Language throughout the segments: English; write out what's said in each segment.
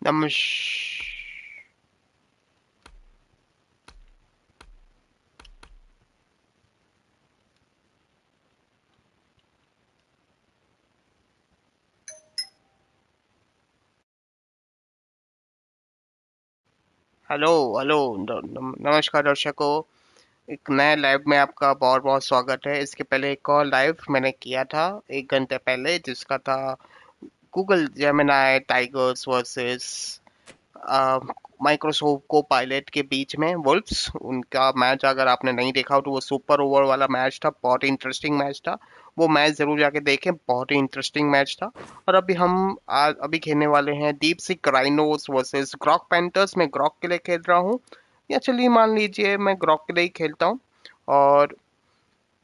नमश hello hello नमस्कार दर्शकों। एक नए लाइव में आपका बहुत बहुत स्वागत है। इसके पहले एक और लाइव मैंने किया था 1 घंटे पहले, जिसका था Google Gemini tigers versus Microsoft को पायलट के बीच में वुल्फ्स। उनका मैच अगर आपने नहीं देखा हो तो वो सुपर ओवर वाला मैच था, बहुत ही इंटरेस्टिंग मैच था। वो मैच जरूर जाके देखें, बहुत ही इंटरेस्टिंग मैच था। और अभी हम आज अभी खेलने वाले हैं deep seek rhinos versus Grok panthers. मैं ग्रॉक के लिए खेल रहा हूँ, या चलिए मान लीजिए मैं ग्रॉक के लिए ही खेलता हूँ। और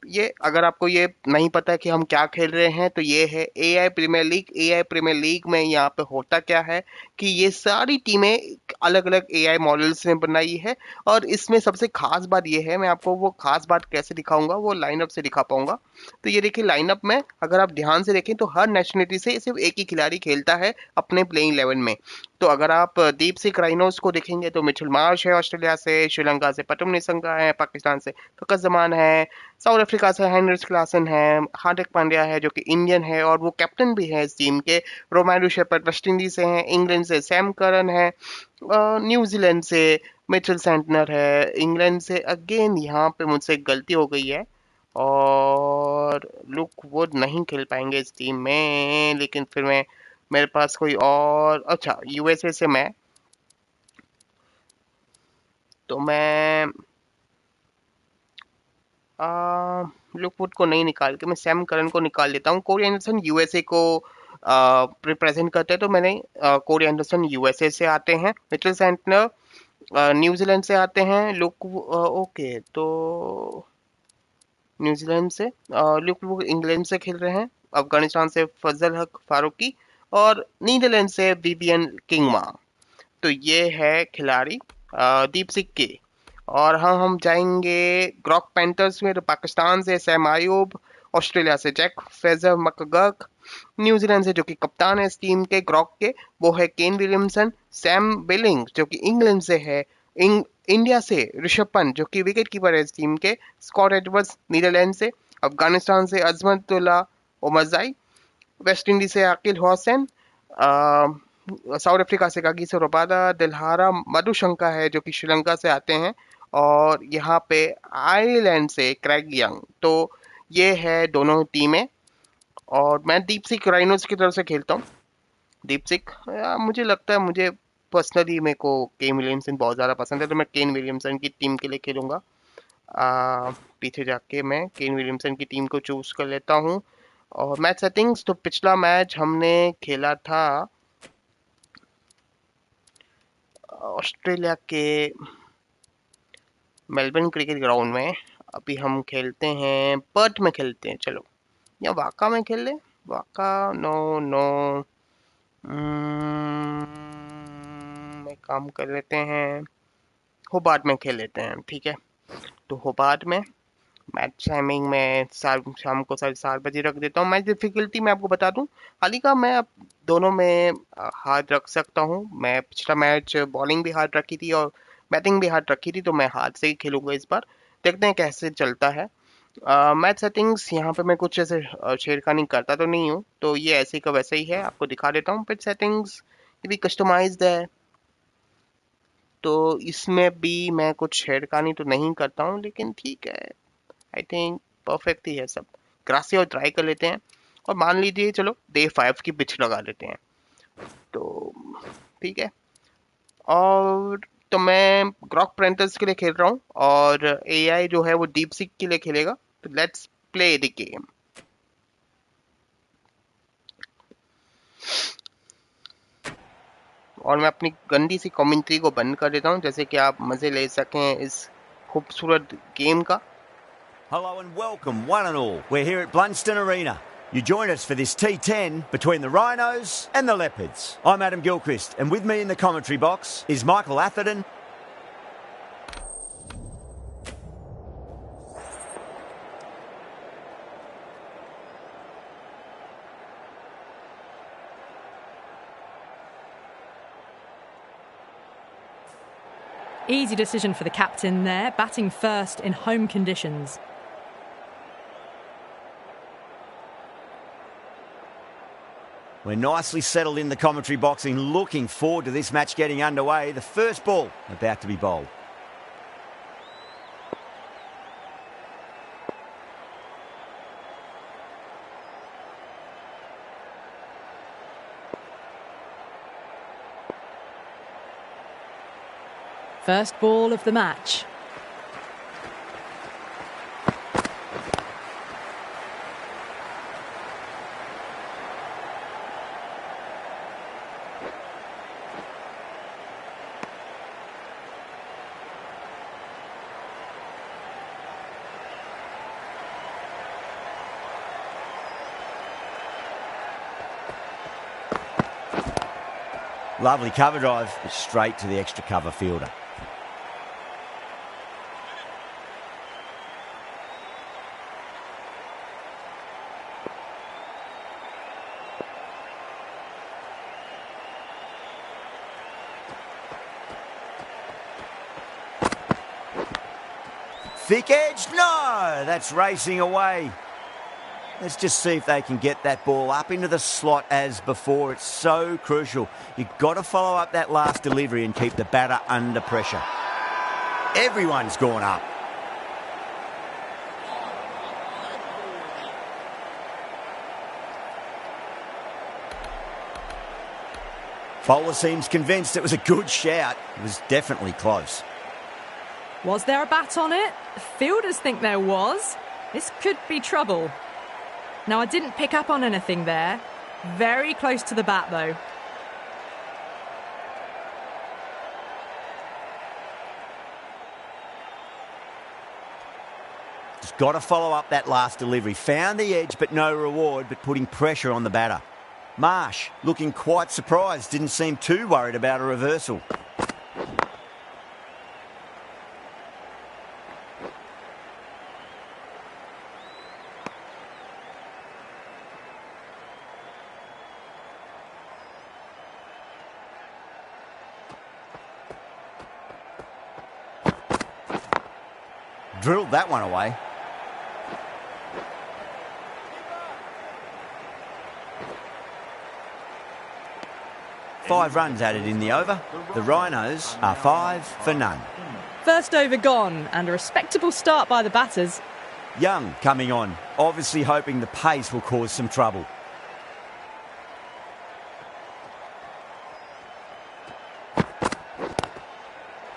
ये अगर आपको ये नहीं पता कि हम क्या खेल रहे हैं तो ये है AI premier league. AI premier league में यहाँ पे होता क्या है कि ये सारी टीमें अलग अलग एआई मॉडल्स ने बनाई है। और इसमें सबसे खास बात ये है, मैं आपको वो खास बात कैसे दिखाऊंगा, वो लाइनअप से दिखा पाऊंगा। तो ये देखिए लाइनअप में अगर आप ध्यान से देखें तो हर नेशनलिटी से सिर्फ एक ही खिलाड़ी खेलता है अपने प्लेइंग 11 में। तो अगर आप दीप सिख राइनोस को देखेंगे तो मिचेल मार्श है ऑस्ट्रेलिया से, श्रीलंका से पटुम निसंगा है, पाकिस्तान से फकस जमान है, साउथ अफ्रीका से हेनरिच क्लासन है, हार्दिक पांड्या है जो कि इंडियन है और वो कैप्टन भी है इस टीम के। रोमांडो शेपर्ड वेस्ट इंडीज से हैं, इंग्लैंड से सैम करन है, न्यूजीलैंड से मिचेल सेंटनर है, इंग्लैंड से अगेन यहाँ पे मुझसे एक गलती हो गई है और लुक वुड नहीं खेल पाएंगे इस टीम में। लेकिन फिर मैं मेरे पास कोई और, अच्छा यूएसए से मैं लुकवुड को नहीं निकाल के मैं सैम करन को निकाल लेता हूँ। कोरी एंडरसन यूएसए को रिप्रेजेंट करते हैं, तो मैंने कोरी एंडरसन यूएसए से आते हैं, मिचेल सेंटनर न्यूजीलैंड से आते हैं, लुक ओके तो न्यूजीलैंड से लुक वो इंग्लैंड से खेल रहे हैं, अफगानिस्तान से फजल हक फारूकी और नीदरलैंड से विवियन किंगमा। तो ये है खिलाड़ी दीप सिक्के के। और हाँ, हम जाएंगे ग्रॉक पैंथर्स में, तो पाकिस्तान से सैम आयूब, ऑस्ट्रेलिया से जैक फेजर मकगर्क, न्यूजीलैंड से जो कि कप्तान है इस टीम के ग्रॉक के वो है केन विलियमसन, सैम बिलिंग जो कि इंग्लैंड से है, इंडिया से ऋषभ पंत जो कि विकेट कीपर है इस टीम के, स्कॉट एडवर्ड्स नीदरलैंड से, अफगानिस्तान से अजमतुल्ला ओमरजाई, वेस्ट इंडीज से अकील हुसैन, साउथ अफ्रीका से कागिसो रबादा, दिलहारा मधुशंका है जो कि श्रीलंका से आते हैं, और यहाँ पे आयरलैंड से क्रैग यंग। तो ये है दोनों टीमें। और मैं दीप सिख राइनोज की तरफ से खेलता हूँ। दीप सिख मुझे लगता है, मुझे पर्सनली मेरे को केन विलियमसन बहुत ज़्यादा पसंद है, तो मैं केन विलियमसन की टीम के लिए खेलूंगा। पीछे जाके मैं केन विलियमसन की टीम को चूज कर लेता हूँ। और मैच सेटिंग्स, तो पिछला मैच हमने खेला था ऑस्ट्रेलिया के मेलबर्न क्रिकेट ग्राउंड में। अभी हम खेलते हैं पर्थ में खेलते हैं, चलो, या वाका में खेल ले। वाका, नो नो, एक काम कर लेते हैं, होबार्ट में खेल लेते हैं, ठीक है। तो होबार्ट में मैच टाइमिंग में शाम को 7:30 बजे रख देता हूँ। मैच डिफिकल्टी मैं आपको बता दूं, हाल ही का मैं अब दोनों में हाथ रख सकता हूँ। मैं पिछला मैच बॉलिंग भी हाथ रखी थी और बैटिंग भी हाथ रखी थी, तो मैं हाथ से ही खेलूंगा इस बार। देखते हैं कैसे चलता है। मैच सेटिंग्स यहाँ पे मैं कुछ ऐसे छेड़खानी करता तो नहीं हूँ, तो ये ऐसे का वैसे ही है, आपको दिखा देता हूँ। पिच सेटिंग्स ये भी कस्टमाइज्ड है, तो इसमें भी मैं कुछ छेड़खानी तो नहीं करता हूँ, लेकिन ठीक है, आई थिंक परफेक्ट ही है सब। ग्रासी और ट्राई कर लेते हैं, और मान लीजिए चलो डे 5 की पिच लगा लेते हैं, तो ठीक है। और तो मैं ग्रॉक प्रेंटर्स के लिए खेल रहा हूँ और एआई जो है वो डीप सीक के लिए खेलेगा। तो लेट्स प्ले द गेम। और मैं अपनी गंदी सी कमेंट्री को बंद कर देता हूँ, जैसे कि आप मजे ले सकें इस खूबसूरत गेम का। Hello and welcome, one and all. We're here at Blunston Arena. You join us for this T10 between the Rhinos and the Leopards. I'm Adam Gilchrist, and with me in the commentary box is Michael Atherton. Easy decision for the captain there, batting first in home conditions. We're nicely settled in the commentary box and looking forward to this match getting underway. The first ball about to be bowled. First ball of the match. Lovely cover drive, but straight to the extra cover fielder. Thick edge, no, that's racing away. Let's just see if they can get that ball up into the slot as before. It's so crucial. You've got to follow up that last delivery and keep the batter under pressure. Everyone's gone up. Fowler seems convinced it was a good shout. It was definitely close. Was there a bat on it? Fielders think there was. This could be trouble. Now, I didn't pick up on anything there. Very close to the bat, though. Just got to follow up that last delivery. Found the edge, but no reward, but putting pressure on the batter. Marsh looking quite surprised. Didn't seem too worried about a reversal. Drilled that one away. Five runs added in the over. The Rhinos are 5 for none. First over gone, and a respectable start by the batters. Young coming on, obviously hoping the pace will cause some trouble.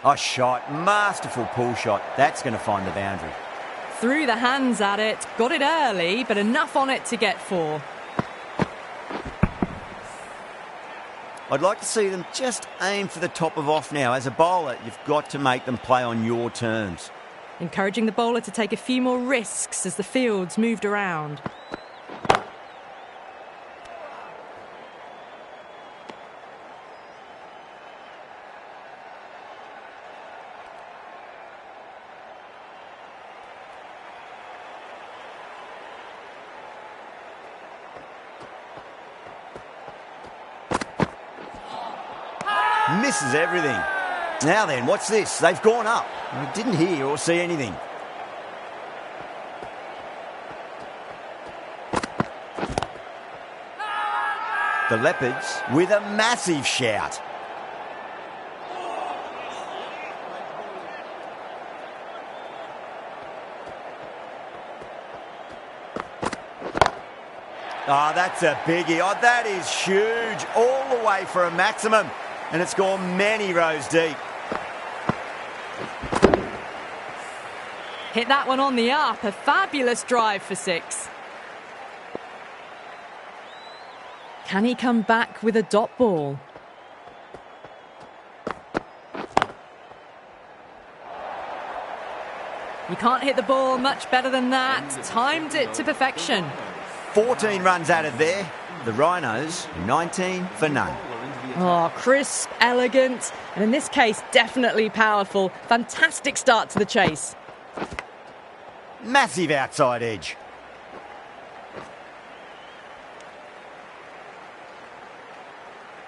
A shot, masterful pull shot. That's going to find the boundary. Threw the hands at it, got it early, but enough on it to get 4. I'd like to see them just aim for the top of off now. As a bowler, you've got to make them play on your terms. Encouraging the bowler to take a few more risks as the fields moved around. Misses everything. Now then, what's this? They've gone up. I didn't hear or see anything. The Leopards with a massive shout. Oh, that's a biggie. Oh, that is huge. All the way for a maximum. And it's gone many rows deep. Hit that one on the up. A fabulous drive for 6. Can he come back with a dot ball? You can't hit the ball much better than that. Timed it to perfection. 14 runs added there. The Rhinos, 19 for none. Oh, crisp, elegant, and in this case, definitely powerful. Fantastic start to the chase. Massive outside edge.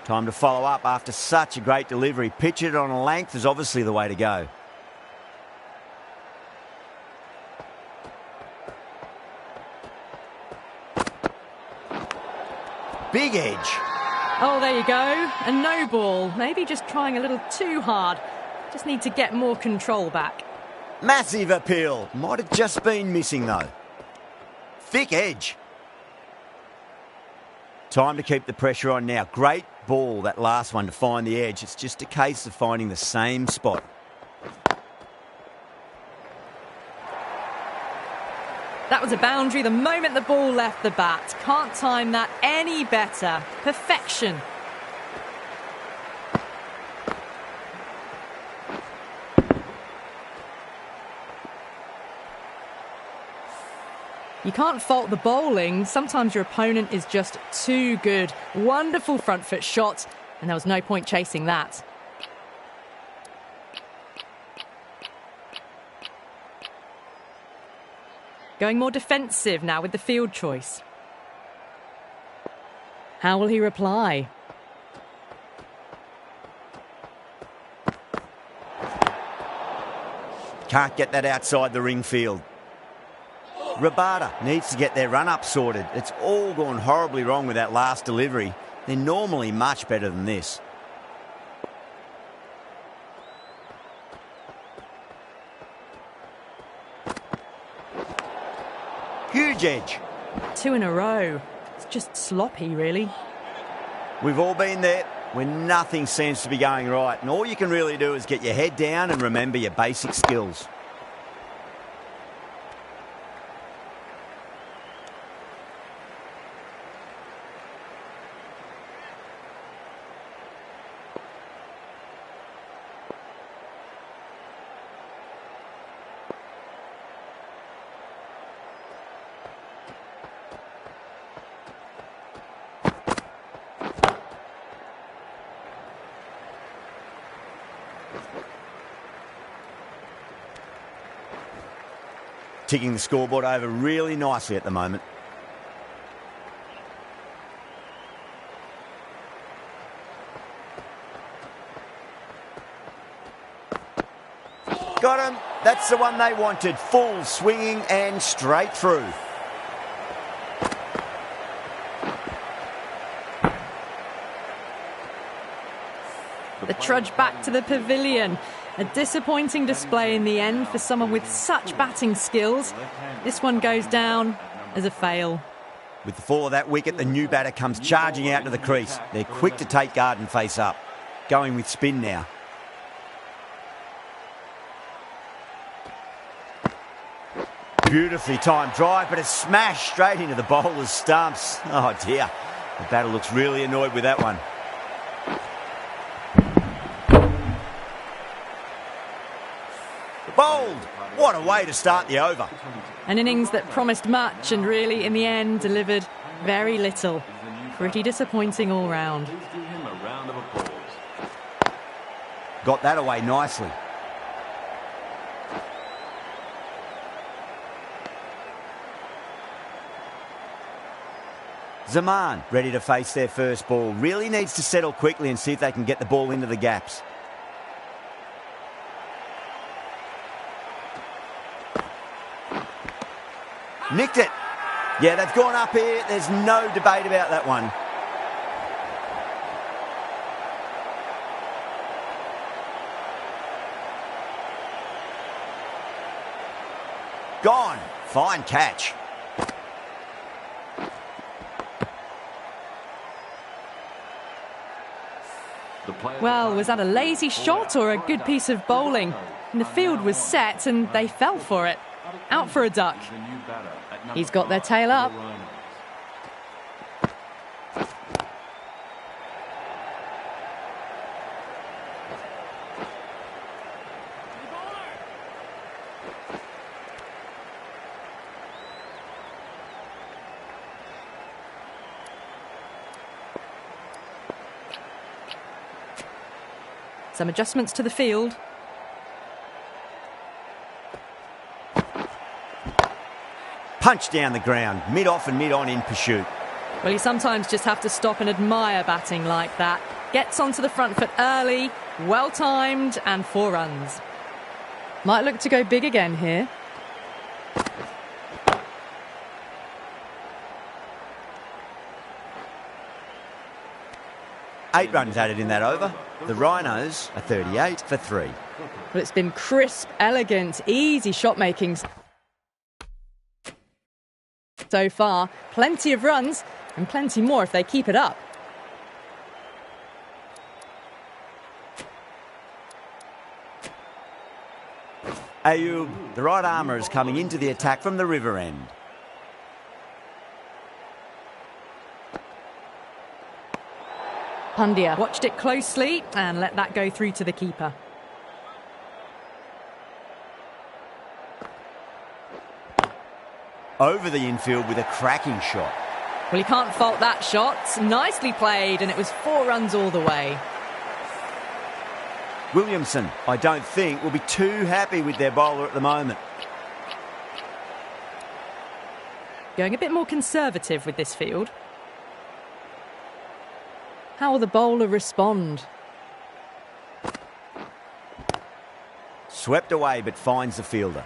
Time to follow up after such a great delivery. Pitch it on a length is obviously the way to go. Big edge. Oh, there you go. A no ball. Maybe just trying a little too hard. Just need to get more control back. Massive appeal. Might have just been missing though. Thick edge. Time to keep the pressure on now. Great ball, that last one, to find the edge. It's just a case of finding the same spot. That was a boundary the moment the ball left the bat. Can't time that any better. Perfection. You can't fault the bowling. Sometimes your opponent is just too good. Wonderful front foot shot, and there was no point chasing that. Going more defensive now with the field choice. How will he reply? Can't get that outside the ring field. Rabada needs to get their run-up sorted. It's all gone horribly wrong with that last delivery. They're normally much better than this. Huge edge. 2 in a row. It's just sloppy, really. We've all been there when nothing seems to be going right, and all you can really do is get your head down and remember your basic skills. Ticking the scoreboard over really nicely at the moment. Got him. That's the one they wanted. Full swinging and straight through. The trudge back to the pavilion. A disappointing display in the end for someone with such batting skills. This one goes down as a fail. With the fall of that wicket, the new batter comes charging out to the crease. They're quick to take guard and face up. Going with spin now. Beautifully timed drive, but it's smashed straight into the bowler's stumps. Oh dear, the batter looks really annoyed with that one. Bowled! What a way to start the over. An innings that promised much and really, in the end, delivered very little. Pretty disappointing all round. Got that away nicely. Zaman ready to face their first ball. Really needs to settle quickly and see if they can get the ball into the gaps. Nicked it. Yeah, they've gone up here. There's no debate about that one. Gone. Fine catch. Well, was that a lazy shot or a good piece of bowling? And the field was set and they fell for it. Out for a duck. He's got their tail up. Some adjustments to the field. Punch down the ground, mid-off and mid-on in pursuit. Well, you sometimes just have to stop and admire batting like that. Gets onto the front foot early, well timed, and 4 runs. Might look to go big again here. Eight runs added in that over. The Rhinos are 38 for 3. Well, it's been crisp, elegant, easy shot making so far. Plenty of runs and plenty more if they keep it up. Ayub, the right armour, is coming into the attack from the river end. Pandya watched it closely and let that go through to the keeper. Over the infield with a cracking shot. Well, you can't fault that shot. Nicely played, and it was 4 runs all the way. Williamson, I don't think, will be too happy with their bowler at the moment. Going a bit more conservative with this field. How will the bowler respond? Swept away but finds the fielder.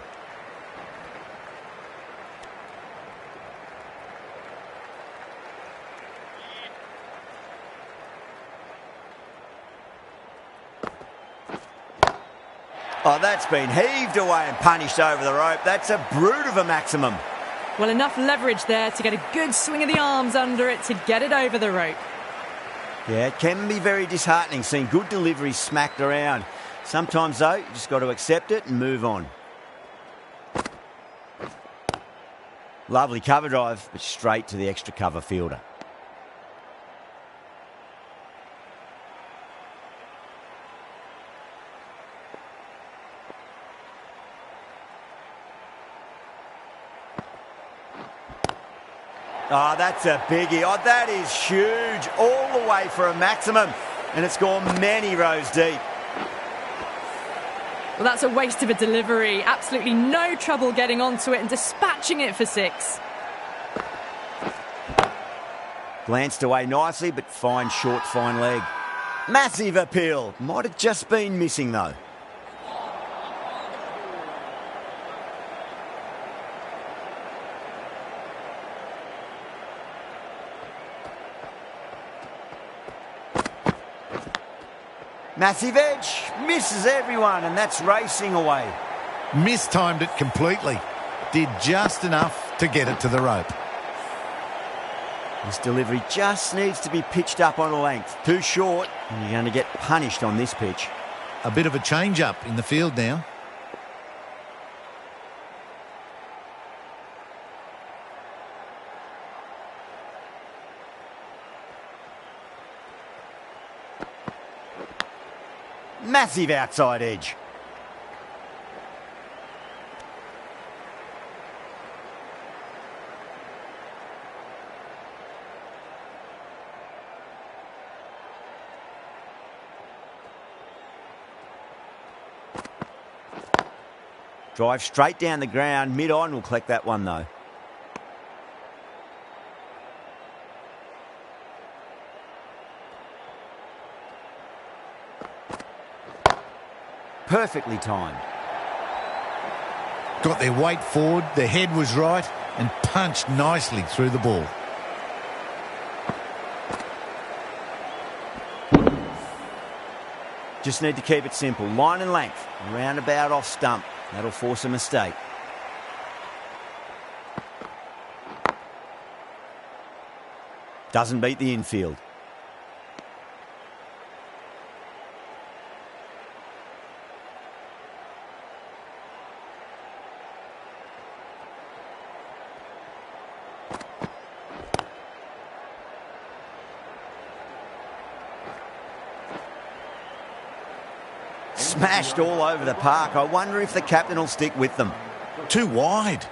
Oh, that's been heaved away and punished over the rope. That's a brute of a maximum. Well, enough leverage there to get a good swing of the arms under it to get it over the rope. Yeah, it can be very disheartening seeing good deliveries smacked around. Sometimes, though, you just got to accept it and move on. Lovely cover drive, but straight to the extra cover fielder. Oh, that's a biggie. Oh, that is huge. All the way for a maximum. And it's gone many rows deep. Well, that's a waste of a delivery. Absolutely no trouble getting onto it and dispatching it for 6. Glanced away nicely, but fine short, fine leg. Massive appeal. Might have just been missing, though. Massive edge, misses everyone, and that's racing away. Mistimed it completely. Did just enough to get it to the rope. This delivery just needs to be pitched up on a length. Too short, and you're going to get punished on this pitch. A bit of a change-up in the field now. Massive outside edge. Drive straight down the ground. Mid-on will collect that one, though. Perfectly timed. Got their weight forward, their head was right, and punched nicely through the ball. Just need to keep it simple. Line and length. Roundabout off stump. That'll force a mistake. Doesn't beat the infield. Smashed all over the park. I wonder if the captain will stick with them. Too wide.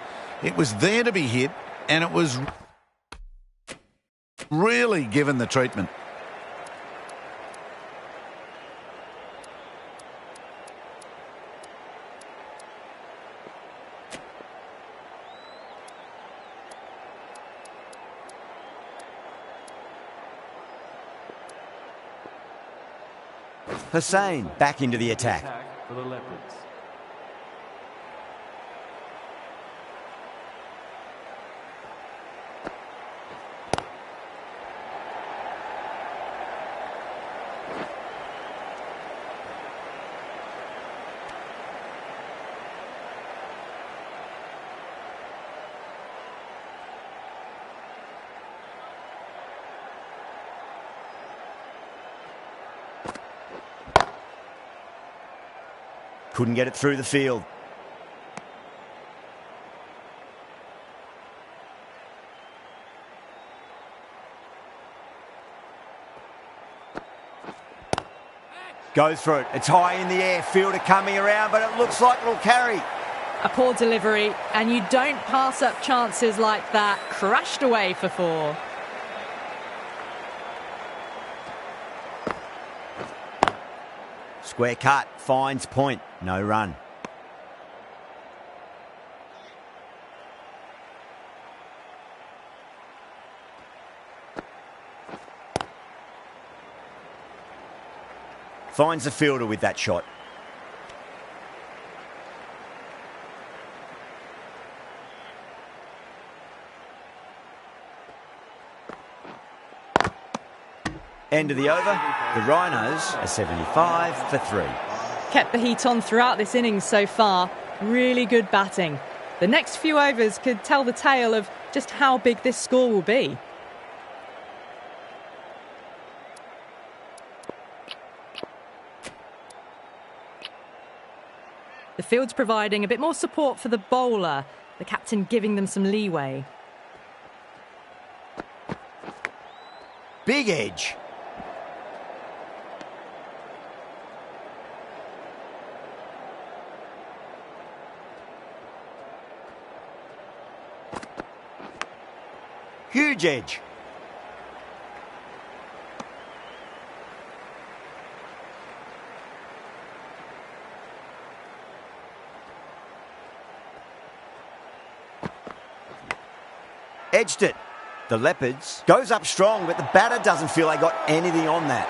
It was there to be hit, and it was really given the treatment. Hussein back into the attack. For the Leopards. Couldn't get it through the field. Goes for it. It's high in the air. Fielder coming around, but it looks like it'll carry. A poor delivery, and you don't pass up chances like that. Crashed away for 4. Square cut. Finds point. No run. Finds the fielder with that shot. End of the over. The Rhinos are 75 for 3. Kept the heat on throughout this innings so far. Really good batting. The next few overs could tell the tale of just how big this score will be. The field's providing a bit more support for the bowler, the captain giving them some leeway. Big edge. Huge edge. Edged it. The Leopards goes up strong, but the batter doesn't feel they got anything on that.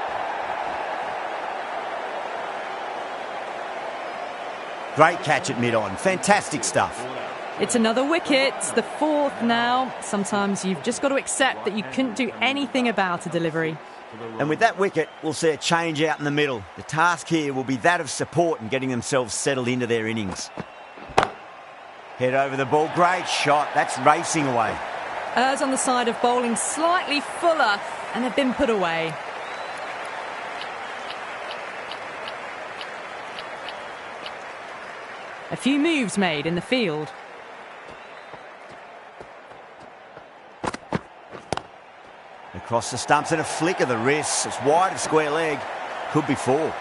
Great catch at mid-on. Fantastic stuff. It's another wicket, the 4th now. Sometimes you've just got to accept that you couldn't do anything about a delivery. And with that wicket, we'll see a change out in the middle. The task here will be that of support and getting themselves settled into their innings. Head over the ball. Great shot. That's racing away. Errs on the side of bowling slightly fuller, and they've been put away. A few moves made in the field. Across the stumps and a flick of the wrist. It's wide of square leg. Could be 4.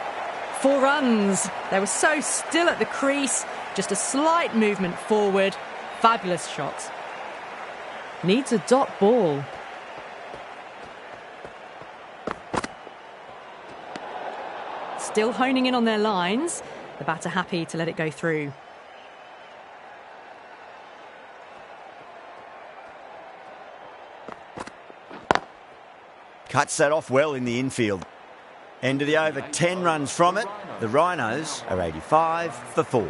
4 runs. They were so still at the crease. Just a slight movement forward. Fabulous shot. Needs a dot ball. Still honing in on their lines. The batter happy to let it go through. Cuts that off well in the infield. End of the over, 10 runs from it. The Rhinos are 85 for 4.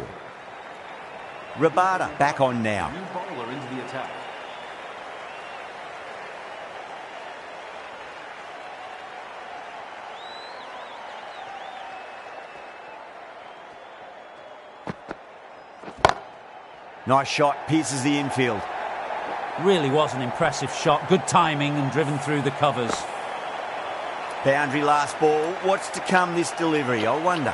Rabada back on now. New bowler into the attack. Nice shot, pierces the infield. Really was an impressive shot. Good timing and driven through the covers. Boundary last ball. What's to come this delivery, I wonder?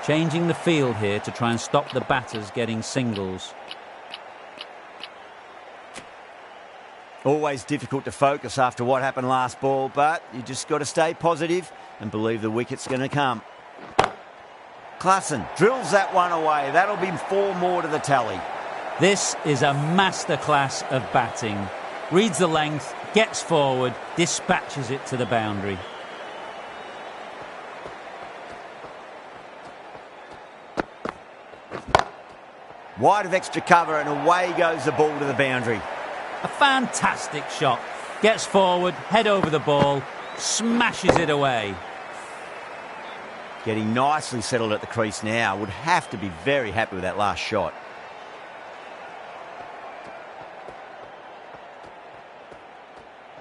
Changing the field here to try and stop the batters getting singles. Always difficult to focus after what happened last ball, but you just got to stay positive and believe the wicket's going to come. Klassen drills that one away. That'll be 4 more to the tally. This is a masterclass of batting. Reads the length, gets forward, dispatches it to the boundary. Wide of extra cover and away goes the ball to the boundary. A fantastic shot. Gets forward, head over the ball, smashes it away. Getting nicely settled at the crease now. Would have to be very happy with that last shot.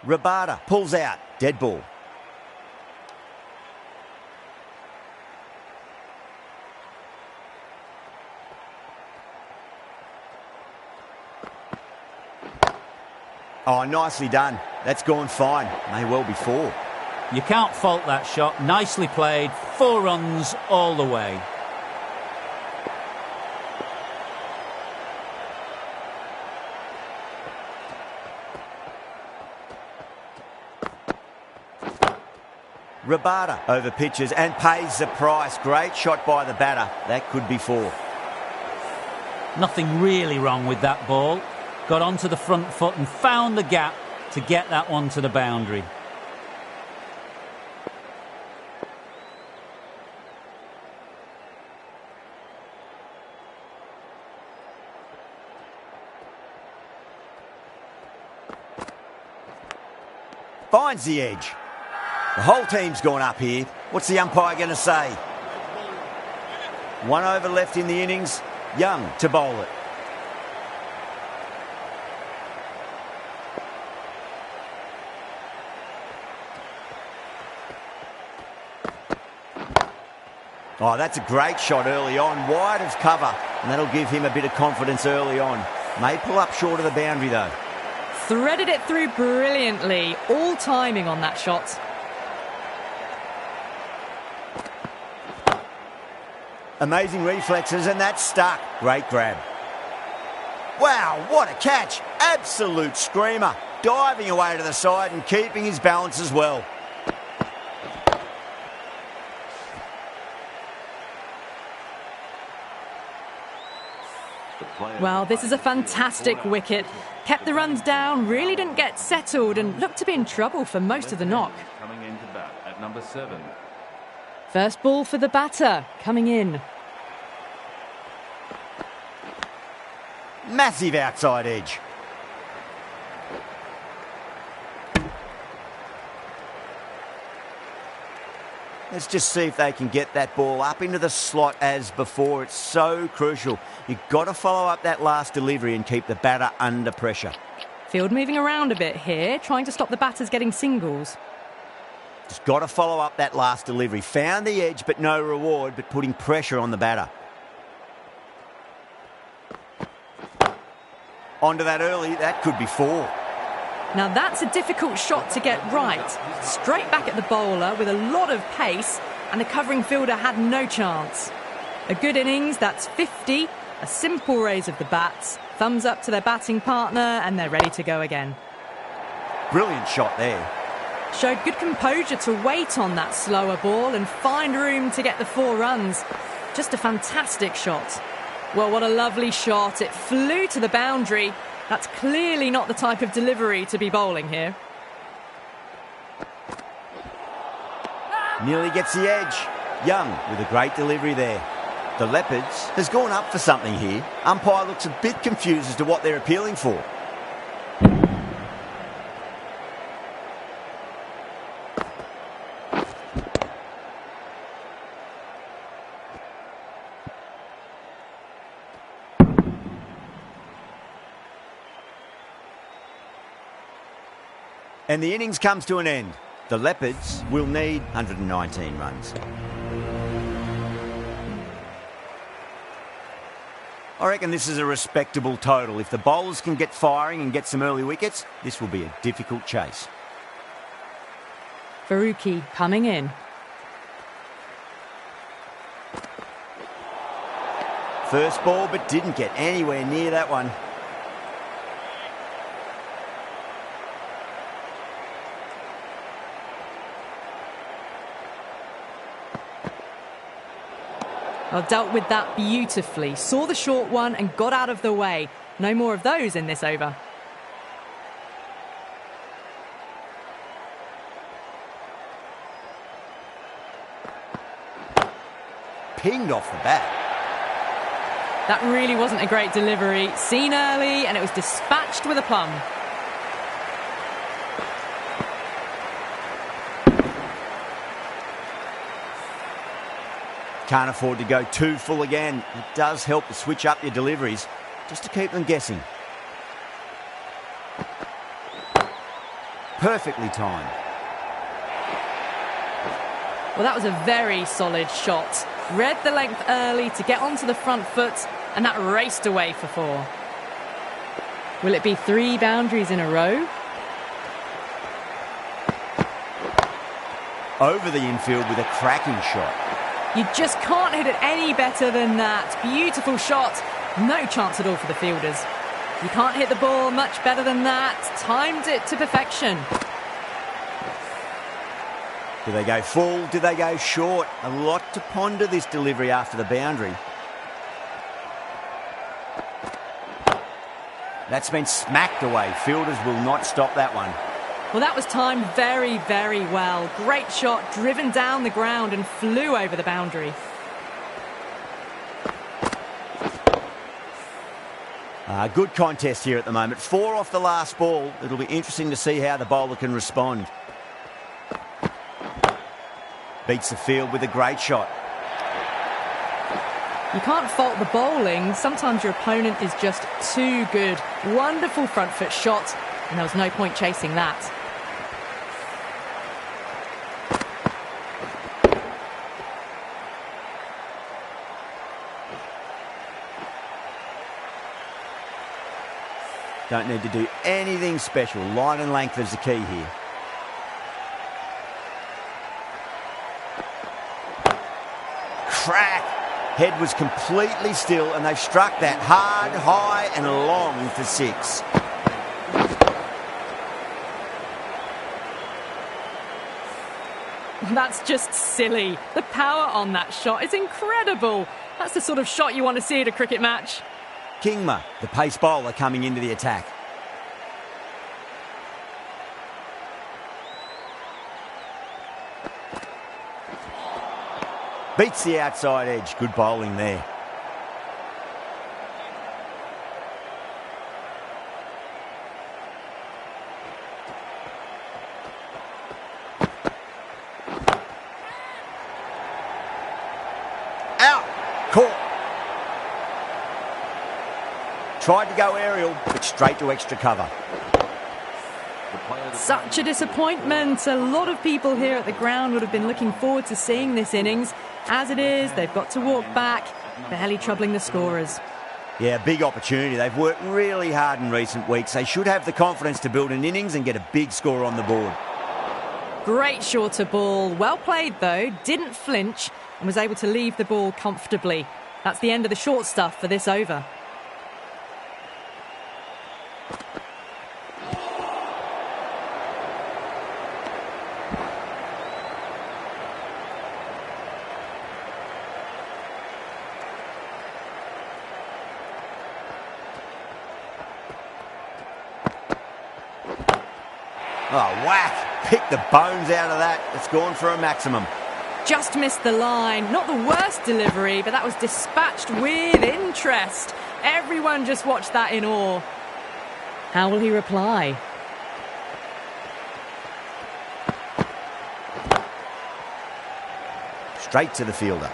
Rabada pulls out. Dead ball. Oh, nicely done. That's gone fine. May well be 4. You can't fault that shot. Nicely played. 4 runs all the way. Rabada over pitches and pays the price. Great shot by the batter. That could be 4. Nothing really wrong with that ball. Got onto the front foot and found the gap to get that one to the boundary. Finds the edge. The whole team's gone up here. What's the umpire going to say? 1 over left in the innings. Young to bowl it. Oh, that's a great shot early on. Wide of cover, and that'll give him a bit of confidence early on. May pull up short of the boundary, though. Threaded it through brilliantly. All timing on that shot. Amazing reflexes, and that's stuck. Great grab. Wow, what a catch. Absolute screamer. Diving away to the side and keeping his balance as well. Well, this is a fantastic wicket. Kept the runs down, really didn't get settled and looked to be in trouble for most of the knock. Coming in to bat at number 7. First ball for the batter, coming in. Massive outside edge. Let's just see if they can get that ball up into the slot as before. It's so crucial. You've got to follow up that last delivery and keep the batter under pressure. Field moving around a bit here, trying to stop the batters getting singles. Just got to follow up that last delivery. Found the edge, but no reward, but putting pressure on the batter. Onto that early, that could be 4. Now that's a difficult shot to get right. Straight back at the bowler with a lot of pace, and the covering fielder had no chance. A good innings, that's 50. A simple raise of the bats. Thumbs up to their batting partner, and they're ready to go again. Brilliant shot there. Showed good composure to wait on that slower ball and find room to get the 4 runs. Just a fantastic shot. Well, what a lovely shot. It flew to the boundary. That's clearly not the type of delivery to be bowling here. Nearly gets the edge. Young with a great delivery there. The Leopards has gone up for something here. Umpire looks a bit confused as to what they're appealing for. And the innings comes to an end. The Leopards will need 119 runs. I reckon this is a respectable total. If the bowlers can get firing and get some early wickets, this will be a difficult chase. Faruqi coming in. First ball, but didn't get anywhere near that one. Well, dealt with that beautifully. Saw the short one and got out of the way. No more of those in this over. Pinged off the bat. That really wasn't a great delivery. Seen early and it was dispatched with a plum. Can't afford to go too full again. It does help to switch up your deliveries, just to keep them guessing. Perfectly timed. Well, that was a very solid shot. Read the length early to get onto the front foot, and that raced away for 4. Will it be 3 boundaries in a row? Over the infield with a cracking shot. You just can't hit it any better than that. Beautiful shot. No chance at all for the fielders. You can't hit the ball much better than that. Timed it to perfection. Do they go full? Do they go short? A lot to ponder this delivery after the boundary. That's been smacked away. Fielders will not stop that one. Well, that was timed very, very well. Great shot, driven down the ground and flew over the boundary. Good contest here at the moment. 4 off the last ball. It'll be interesting to see how the bowler can respond. Beats the field with a great shot. You can't fault the bowling. Sometimes your opponent is just too good. Wonderful front foot shot, and there was no point chasing that. Don't need to do anything special. Line and length is the key here. Crack! Head was completely still and they've struck that hard, high and long for 6. That's just silly. The power on that shot is incredible. That's the sort of shot you want to see at a cricket match. Kingma, the pace bowler, coming into the attack. Beats the outside edge. Good bowling there. Out. Caught. Tried to go aerial, but straight to extra cover. Such a disappointment. A lot of people here at the ground would have been looking forward to seeing this innings. As it is, they've got to walk back, barely troubling the scorers. Yeah, big opportunity. They've worked really hard in recent weeks. They should have the confidence to build an innings and get a big score on the board. Great shorter ball. Well played, though. Didn't flinch and was able to leave the ball comfortably. That's the end of the short stuff for this over. Oh, whack! Pick the bones out of that. It's gone for a maximum. Just missed the line. Not the worst delivery, but that was dispatched with interest. Everyone just watched that in awe. How will he reply? Straight to the fielder.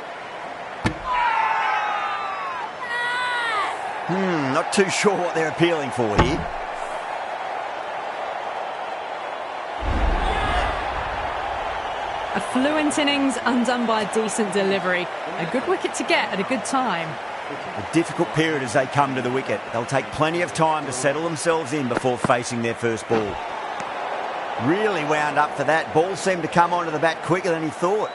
Not too sure what they're appealing for here. A fluent innings undone by a decent delivery. A good wicket to get at a good time. A difficult period as they come to the wicket. They'll take plenty of time to settle themselves in before facing their first ball. Really wound up for that. Ball seemed to come onto the bat quicker than he thought.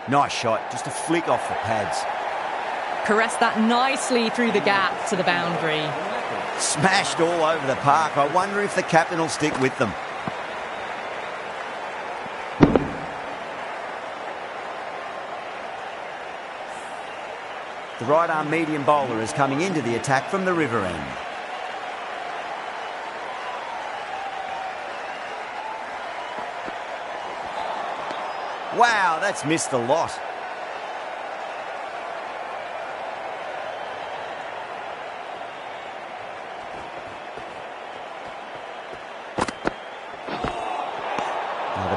Nice shot. Just a flick off the pads. Caressed that nicely through the gap to the boundary. Smashed all over the park. I wonder if the captain will stick with them. The right-arm medium bowler is coming into the attack from the river end. Wow, that's missed a lot.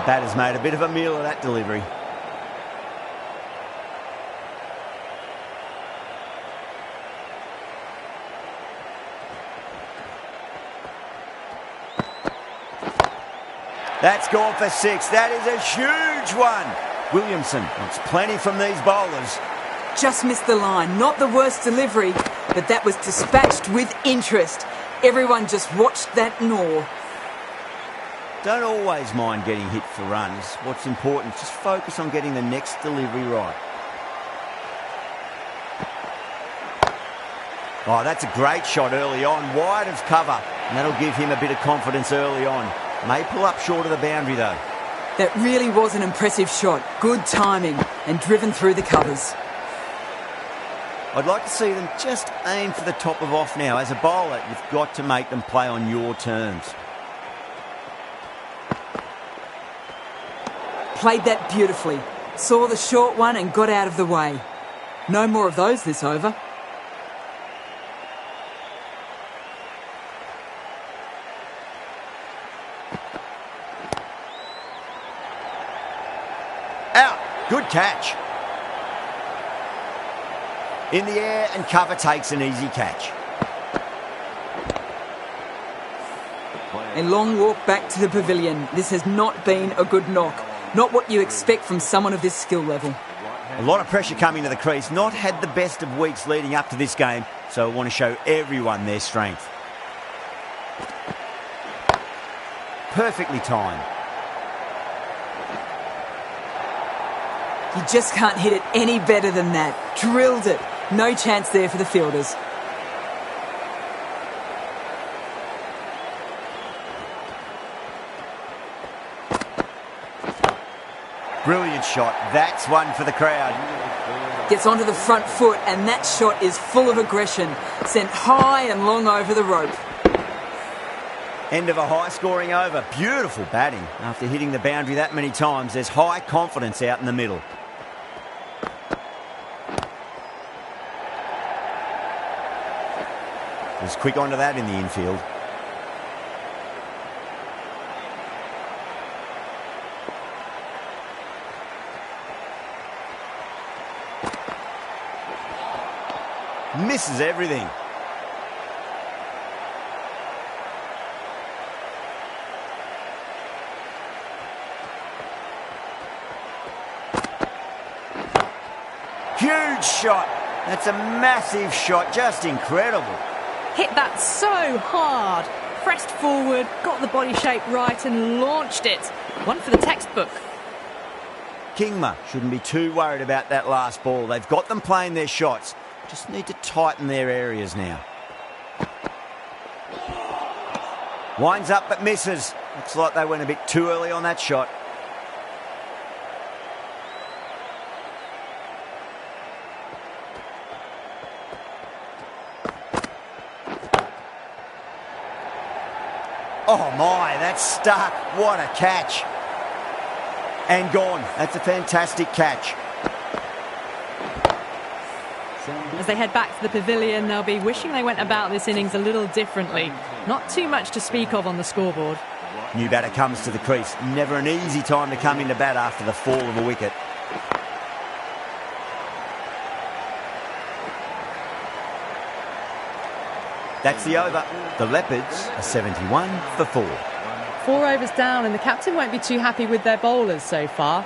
Batter's made a bit of a meal of that delivery. That's gone for 6. That is a huge one. Williamson wants plenty from these bowlers. Just missed the line. Not the worst delivery, but that was dispatched with interest. Everyone just watched that gnaw. Don't always mind getting hit for runs. What's important, just focus on getting the next delivery right. Oh, that's a great shot early on, wide of cover, and that'll give him a bit of confidence early on. May pull up short of the boundary though. That really was an impressive shot. Good timing and driven through the covers. I'd like to see them just aim for the top of off now. As a bowler, you've got to make them play on your terms. Played that beautifully. Saw the short one and got out of the way. No more of those this over. Out. Good catch. In the air and cover takes an easy catch. A long walk back to the pavilion. This has not been a good knock. Not what you expect from someone of this skill level. A lot of pressure coming to the crease. Not had the best of weeks leading up to this game, so I want to show everyone their strength. Perfectly timed. You just can't hit it any better than that. Drilled it. No chance there for the fielders. Brilliant shot. That's one for the crowd. Gets onto the front foot and that shot is full of aggression. Sent high and long over the rope. End of a high-scoring over. Beautiful batting. After hitting the boundary that many times, there's high confidence out in the middle. Was quick onto that in the infield. Misses everything. Huge shot. That's a massive shot. Just incredible. Hit that so hard. Pressed forward, got the body shape right and launched it. One for the textbook. Kingma shouldn't be too worried about that last ball. They've got them playing their shots. Just need to tighten their areas now. Winds up but misses. Looks like they went a bit too early on that shot. Oh my, that's stuck. What a catch. And gone. That's a fantastic catch. As they head back to the pavilion, they'll be wishing they went about this innings a little differently. Not too much to speak of on the scoreboard. New batter comes to the crease. Never an easy time to come into bat after the fall of a wicket. That's the over. The Leopards are 71 for 4. 4 overs down and the captain won't be too happy with their bowlers so far.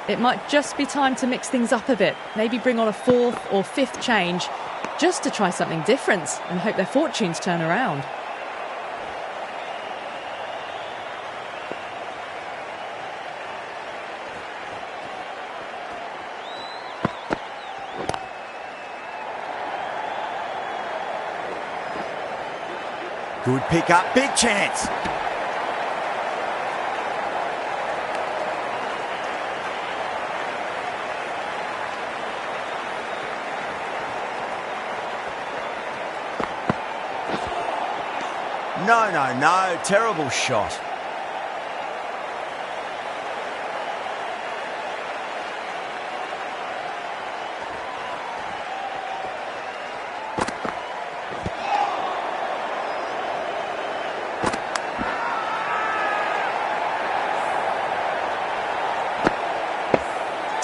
It might just be time to mix things up a bit. Maybe bring on a 4th or 5th change just to try something different and hope their fortunes turn around. Good pick up, big chance. No, terrible shot.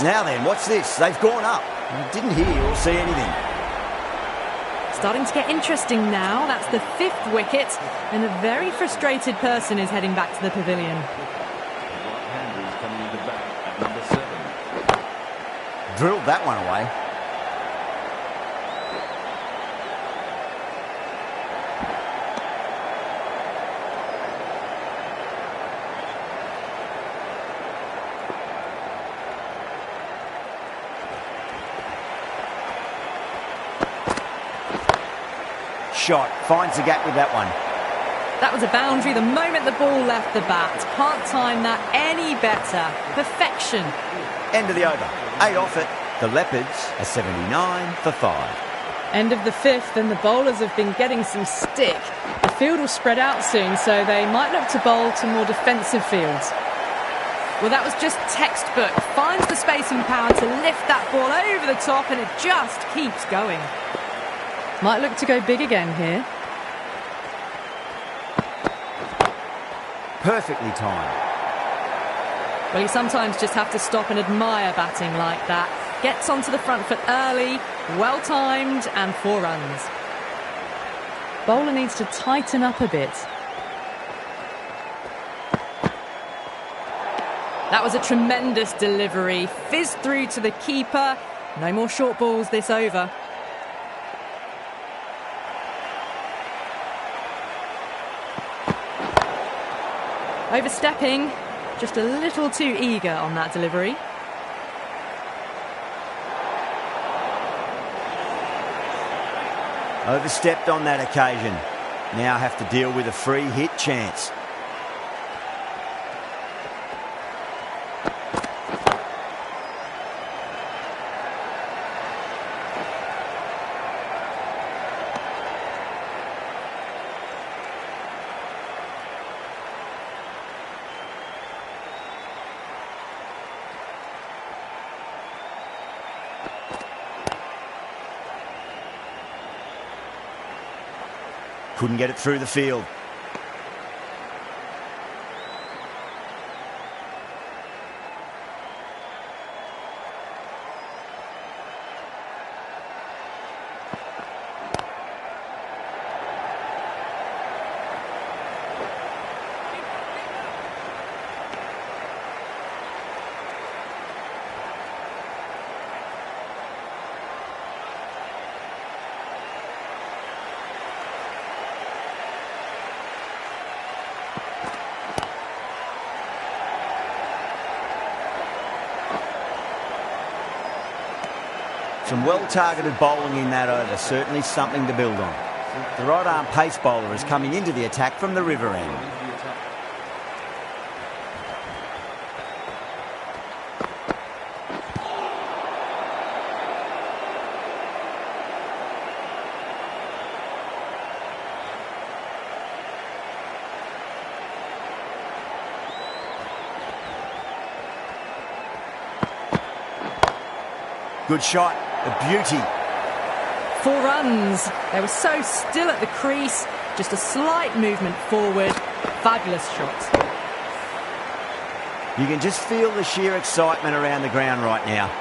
Now then, what's this? They've gone up. I didn't hear or see anything. Starting to get interesting now. That's the 5th wicket, and a very frustrated person is heading back to the pavilion. The right-hander is coming into bat at number 7. Drilled that one away. Shot, finds the gap with that one. That was a boundary the moment the ball left the bat. Can't time that any better. Perfection. End of the over. 8 off it. The Leopards are 79 for 5. End of the 5th, and the bowlers have been getting some stick. The field will spread out soon, so they might look to bowl to more defensive fields. Well, that was just textbook. Finds the space and power to lift that ball over the top, and it just keeps going. Might look to go big again here. Perfectly timed. Well, you sometimes just have to stop and admire batting like that. Gets onto the front foot early, well timed, and 4 runs. Bowler needs to tighten up a bit. That was a tremendous delivery. Fizzed through to the keeper. No more short balls this over. Overstepping, just a little too eager on that delivery. Overstepped on that occasion. Now have to deal with a free hit chance. Couldn't get it through the field. Some well-targeted bowling in that over, certainly something to build on. The right-arm pace bowler is coming into the attack from the river end. Good shot, a beauty. 4 runs. They were so still at the crease. Just a slight movement forward. Fabulous shot. You can just feel the sheer excitement around the ground right now.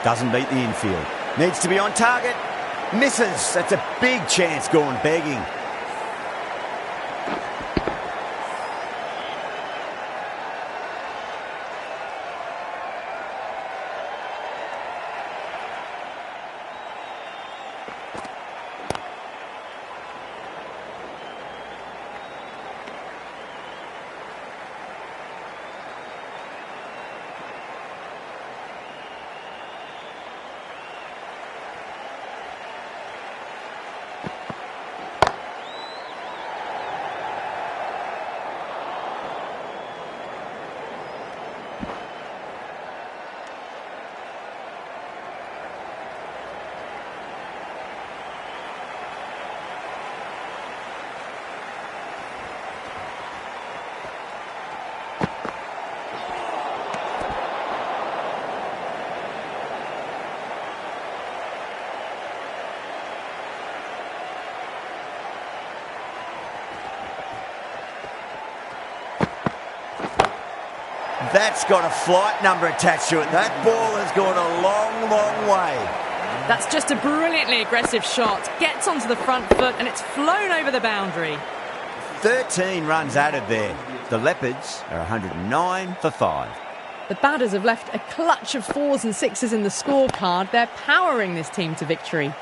Doesn't beat the infield. Needs to be on target. Misses. That's a big chance gone begging. That's got a flight number attached to it. That ball has gone a long, long way. That's just a brilliantly aggressive shot. Gets onto the front foot and it's flown over the boundary. 13 runs added there. The Leopards are 109 for 5. The batters have left a clutch of 4s and 6s in the scorecard. They're powering this team to victory.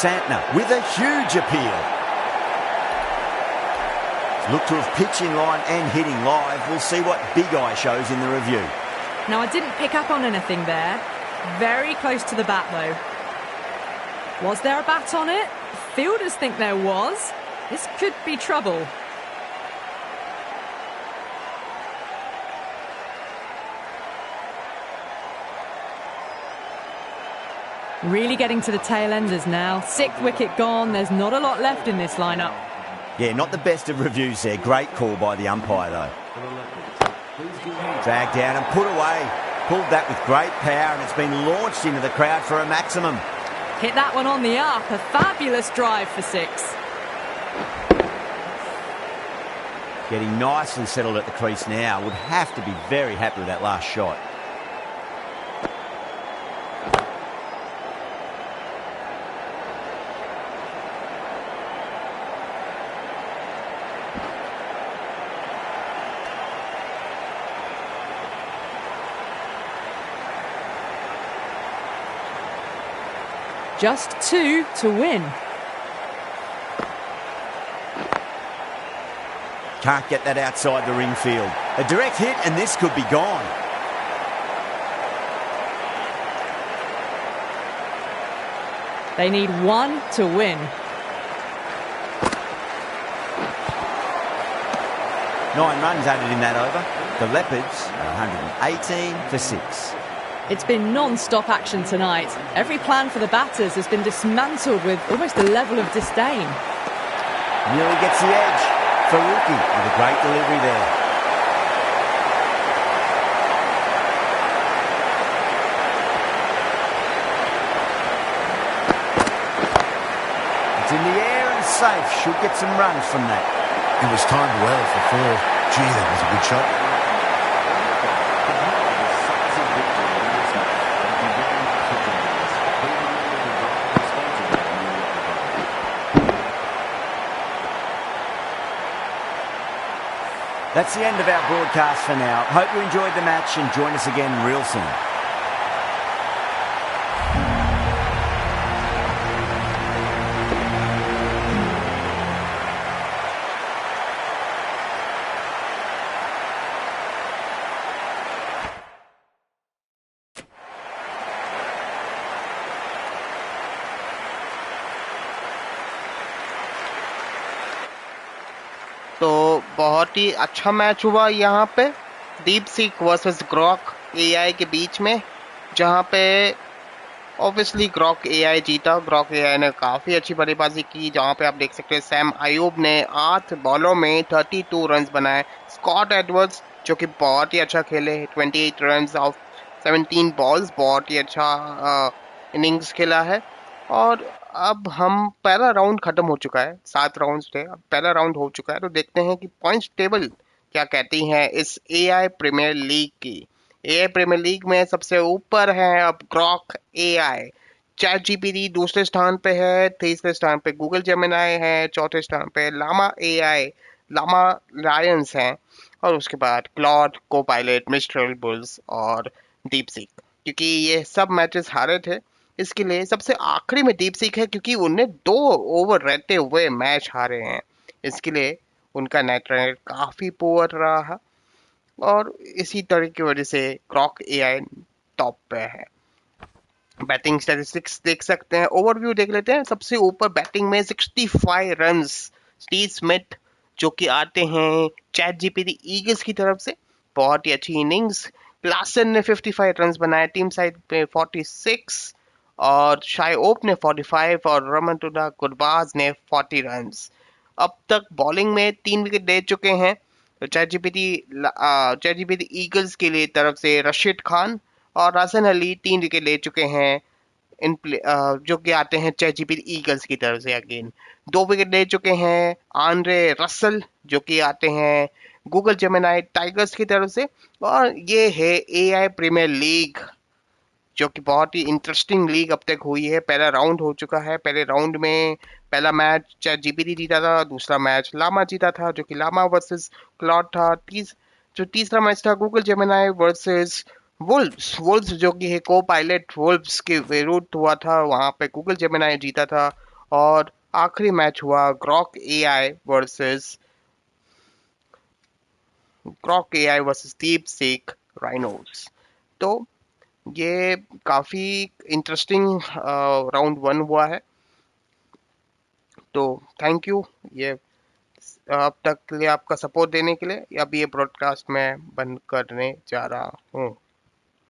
Santner with a huge appeal. Look to have pitch in line and hitting live. We'll see what Big Eye shows in the review. Now, I didn't pick up on anything there. Very close to the bat, though. Was there a bat on it? Fielders think there was. This could be trouble. Really getting to the tail enders now. 6th wicket gone. There's not a lot left in this lineup. Yeah, not the best of reviews there. Great call by the umpire, though. Dragged down and put away. Pulled that with great power, and it's been launched into the crowd for a maximum. Hit that one on the up. A fabulous drive for 6. Getting nicely settled at the crease now. Would have to be very happy with that last shot. Just 2 to win. Can't get that outside the ring field. A direct hit and this could be gone. They need 1 to win. Nine runs added in that over. The Leopards are 118 for 6. It's been non-stop action tonight. Every plan for the batters has been dismantled with almost a level of disdain. Nearly gets the edge. Faruqi with a great delivery there. It's in the air and safe. Should get some runs from that. It was timed well for 4. Gee, that was a good shot. That's the end of our broadcast for now. Hope you enjoyed the match and join us again real soon. तो बहुत ही अच्छा match हुआ यहाँ पे deep seek versus Grok AI के बीच में, जहाँ पे ऑब्वियसली ग्रॉक एआई जीता। ग्रॉक एआई ने काफ़ी अच्छी बल्लेबाजी की, जहाँ पे आप देख सकते हैं सैम अयूब ने 8 बॉलों में 32 रन्स बनाए। स्कॉट एडवर्ड्स जो कि बहुत ही अच्छा खेले, 28 रन्स ऑफ 17 बॉल्स, बहुत ही अच्छा इनिंग्स खेला है। और अब हम पहला राउंड खत्म हो चुका है, 7 राउंड्स थे, अब पहला राउंड हो चुका है, तो देखते हैं कि पॉइंट्स टेबल क्या कहती है इस एआई प्रीमियर लीग की। एआई प्रीमियर लीग में सबसे ऊपर है अब ग्रॉक एआई, चैट जीपीटी दूसरे स्थान पे है, तीसरे स्थान पे गूगल जेमिनाई है, चौथे स्थान पे लामा एआई, लामा लायंस हैं, और उसके बाद क्लॉड, कोपायलट, मिस्ट्रल, बुल्स और डीप सीक। क्योंकि ये सब मैचेस हारे थे, इसके लिए सबसे आखिरी में डीप सीक है, क्योंकि उन्हें 2 ओवर रहते हुए मैच हारे हैं, इसके लिए उनका नेट रन काफी पुअर रहा है, और इसी तरह की वजह से ग्रॉक एआई टॉप पे है। बैटिंग स्टैटिस्टिक्स देख सकते हैं, ओवरव्यू देख लेते हैं। सबसे ऊपर बैटिंग में 65 रन्स स्टीव स्मिथ जो कि आते हैं चैट जीपीटी ईगल्स की तरफ से, बहुत ही अच्छी इनिंग्स। क्लासन ने 55 रन्स बनाए, टीम साइड पे 46, और शाय ओप ने 45 और रमनटुला गुरबाज ने 40 रन्स। अब तक बॉलिंग में 3 विकेट ले चुके हैं चैट जीपीटी ईगल्स के लिए तरफ से रशीद खान और रासन अली 3 विकेट ले चुके हैं जो कि आते हैं चैट जीपीटी ईगल्स की तरफ से। अगेन 2 विकेट ले चुके हैं आंद्रे रसल जो कि आते हैं गूगल जेमिनाई टाइगर्स की तरफ से। और ये है एआई प्रीमियर लीग जो कि बहुत ही इंटरेस्टिंग लीग अब तक हुई है। पहला राउंड हो चुका है। पहले राउंड में पहला मैच चैट जीपीटी जीता था, दूसरा मैच लामा जीता था जो कि लामा वर्सेस क्लॉड था। जो तीसरा मैच था Google Gemini versus Wolves Wolves जो कि है को पायलट वुल्व्स के विरुद्ध हुआ था, वहां पे गूगल जेमिनाई जीता था। और आखिरी मैच हुआ ग्रॉक एआई वर्सेस दीप सेक राइनोस। तो ये काफी इंटरेस्टिंग राउंड 1 हुआ है। तो थैंक यू ये अब तक के लिए आपका सपोर्ट देने के लिए। अब ये ब्रॉडकास्ट मैं बंद करने जा रहा हूँ।